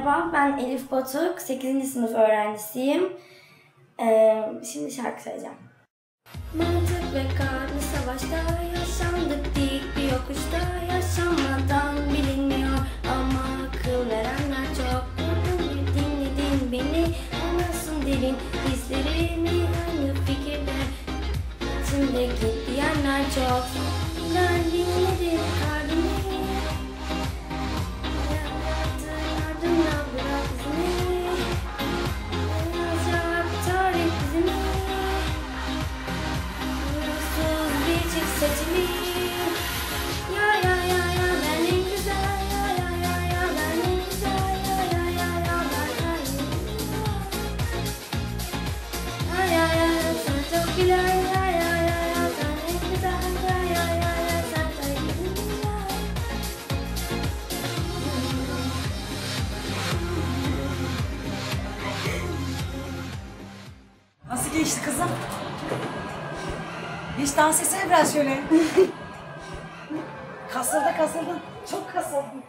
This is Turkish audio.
Merhaba, ben Elif Batuk, 8. sınıf öğrencisiyim. Şimdi şarkı söyleyeceğim. Mantık ve karlı savaşta yaşandık, dik bir yokuşta yaşamadan bilinmiyor ama akıl verenler çok. Dinledin beni, anlasın derin hislerimi, aynı fikirde içimde git diyenler çok. Ben dinledim kalbimi. Seçimi ya ya ya ya ben en güzel ya ya ya ya ben en güzel ya ya ya ya ben ya ya ya sen çok güzel ya ya ya ya sen en güzel ya ya ya ya sen çok güzel. Nasıl geçti kızım? Hiç dans etsene biraz şöyle. Kasıldın. Çok kasıldın.